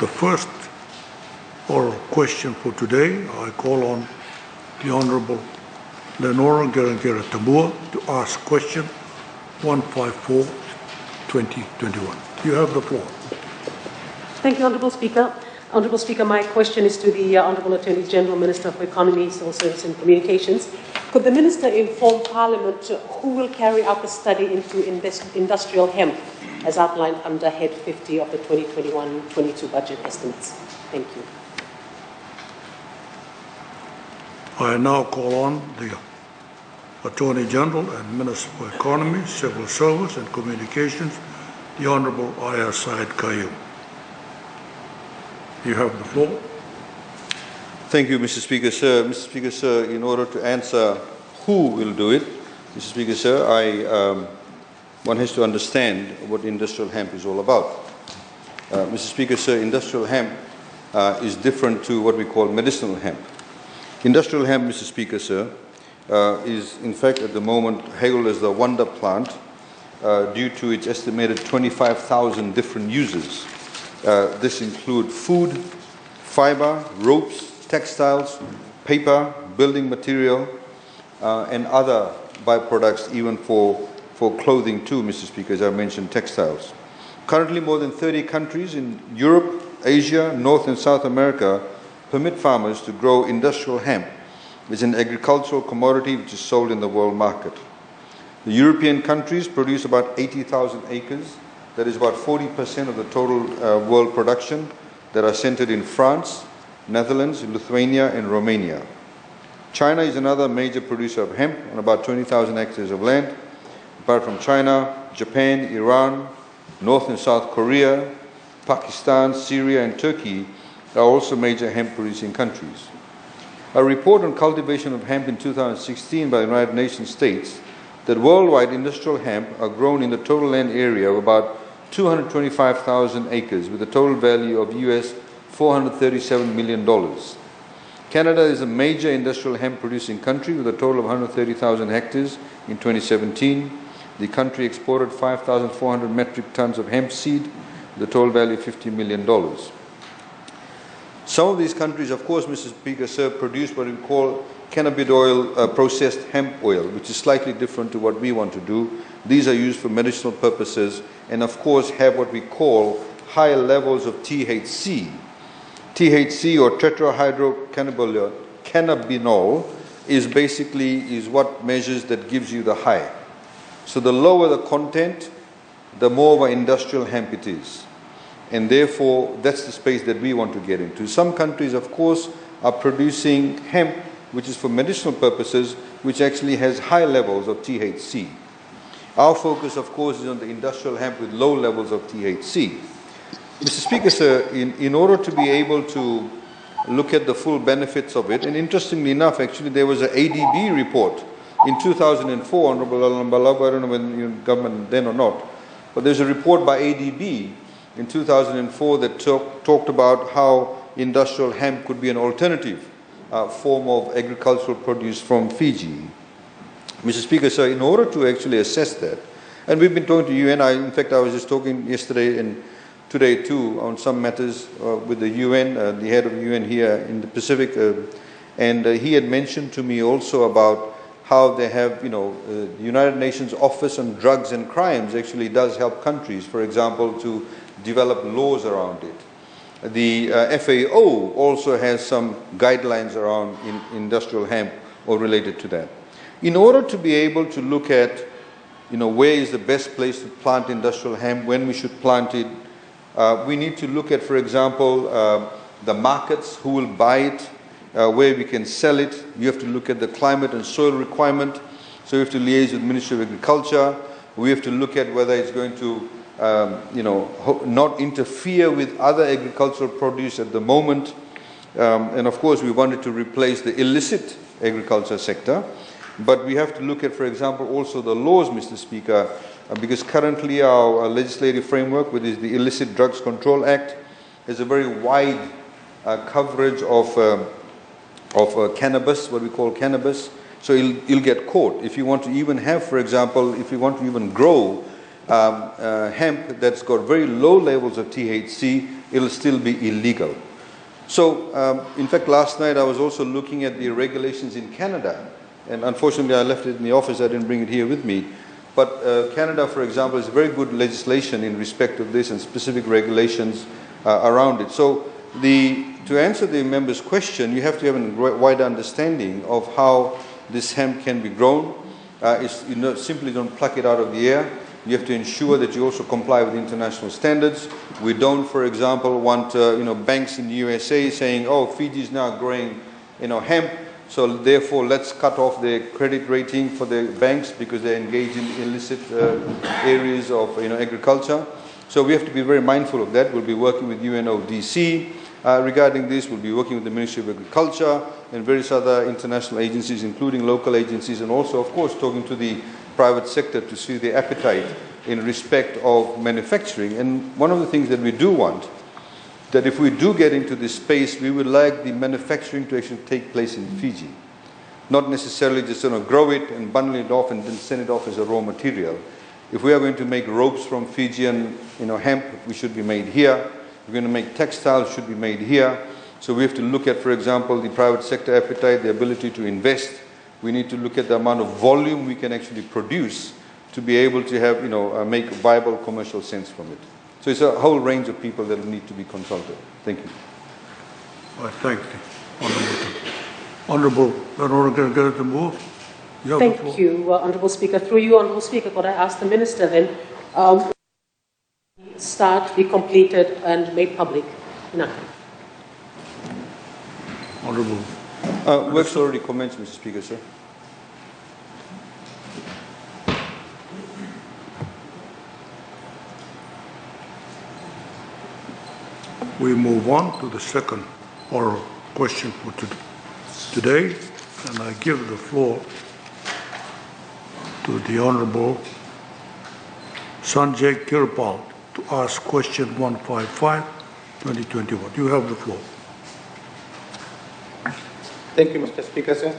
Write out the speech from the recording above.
The first oral question for today, I call on the Honourable Lenora Qereqeretabua to ask question 154/2021. You have the floor. Thank you, Honourable Speaker. Honourable Speaker, my question is to the Honourable Attorney General, Minister for Economy, Civil Service and Communications. Could the Minister inform Parliament who will carry out the study into industrial hemp as outlined under Head 50 of the 2021-22 budget estimates? Thank you. I now call on the Attorney General and Minister for Economy, Civil Service and Communications, the Honourable Aiyaz Sayed-Khaiyum. You have the floor. Thank you, Mr. Speaker, sir. Mr. Speaker, sir, in order to answer who will do it, Mr. Speaker, sir, one has to understand what industrial hemp is all about. Mr. Speaker, sir, industrial hemp is different to what we call medicinal hemp. Industrial hemp, Mr. Speaker, sir, is in fact at the moment hailed as the wonder plant due to its estimated 25,000 different uses. This includes food, fiber, ropes, textiles, paper, building material, and other byproducts, even for clothing too, Mr. Speaker, as I mentioned, textiles. Currently, more than 30 countries in Europe, Asia, North and South America permit farmers to grow industrial hemp, which is an agricultural commodity which is sold in the world market. The European countries produce about 80,000 acres. That is about 40% of the total world production that are centered in France, Netherlands, Lithuania and Romania. China is another major producer of hemp on about 20,000 hectares of land. Apart from China, Japan, Iran, North and South Korea, Pakistan, Syria and Turkey are also major hemp producing countries. A report on cultivation of hemp in 2016 by the United Nations states that worldwide industrial hemp are grown in the total land area of about 225,000 acres with a total value of US $437 million. Canada is a major industrial hemp producing country with a total of 130,000 hectares in 2017. The country exported 5,400 metric tons of hemp seed with a total value of $50 million. Some of these countries, of course, Mr. Speaker, sir, produce what we call cannabidiol processed hemp oil, which is slightly different to what we want to do. These are used for medicinal purposes and, of course, have what we call high levels of THC. THC, or tetrahydrocannabinol, is what measures that gives you the high. So the lower the content, the more of an industrial hemp it is. And therefore, that's the space that we want to get into. Some countries, of course, are producing hemp, which is for medicinal purposes, which actually has high levels of THC. Our focus, of course, is on the industrial hemp with low levels of THC. Mr. Speaker, sir, in order to be able to look at the full benefits of it, and interestingly enough, actually, there was an ADB report in 2004, Honorable Alambalab, I don't know whether you're in government then or not, but there's a report by ADB in 2004 that talked about how industrial hemp could be an alternative form of agricultural produce from Fiji. Mr. Speaker, sir, in order to actually assess that, and we've been talking to UN, in fact, I was just talking yesterday and today too on some matters with the UN, the head of UN here in the Pacific, and he had mentioned to me also about how they have, the United Nations Office on Drugs and Crimes actually does help countries, for example, to develop laws around it. The FAO also has some guidelines around industrial hemp or related to that. In order to be able to look at, where is the best place to plant industrial hemp, when we should plant it, we need to look at, for example, the markets, who will buy it, where we can sell it. You have to look at the climate and soil requirement. So we have to liaise with the Ministry of Agriculture. We have to look at whether it's going to, not interfere with other agricultural produce at the moment. And of course, we wanted to replace the illicit agriculture sector. But we have to look at, for example, also the laws, Mr. Speaker, because currently our legislative framework, which is the Illicit Drugs Control Act, has a very wide coverage of cannabis, what we call cannabis. So you'll get caught. If you want to even have, for example, if you want to even grow hemp that's got very low levels of THC, it'll still be illegal. So, in fact, last night I was also looking at the regulations in Canada, and unfortunately I left it in the office, I didn't bring it here with me. But Canada, for example, has very good legislation in respect of this and specific regulations around it. So, to answer the member's question, you have to have a wide understanding of how this hemp can be grown. You simply don't pluck it out of the air. You have to ensure that you also comply with international standards. We don't, for example, want banks in the USA saying, "Oh, Fiji is now growing, hemp, so therefore let's cut off their credit rating for the banks because they engage in illicit areas of agriculture." So we have to be very mindful of that. We'll be working with UNODC regarding this. We'll be working with the Ministry of Agriculture and various other international agencies, including local agencies, and also, of course, talking to the private sector to see the appetite in respect of manufacturing. And one of the things that we do want, that if we do get into this space, we would like the manufacturing to actually take place in Fiji. Not necessarily just grow it and bundle it off and then send it off as a raw material. If we are going to make ropes from Fijian hemp, we should be made here. If we're going to make textiles, should be made here. So we have to look at, for example, the private sector appetite, the ability to invest. We need to look at the amount of volume we can actually produce to be able to have, make viable commercial sense from it. So it's a whole range of people that need to be consulted. Thank you. I thank the Honourable Lenora Qereqeretabua. Thank you, Honourable Speaker. Through you, Honourable Speaker, could I ask the Minister then, start, be completed and made public? Honourable. Work's already commenced, Mr. Speaker, sir. We move on to the second oral question for today, and I give the floor to the Honourable Sanjay Kirpal to ask question 155, 2021. You have the floor. Thank you, Mr. Speaker, sir.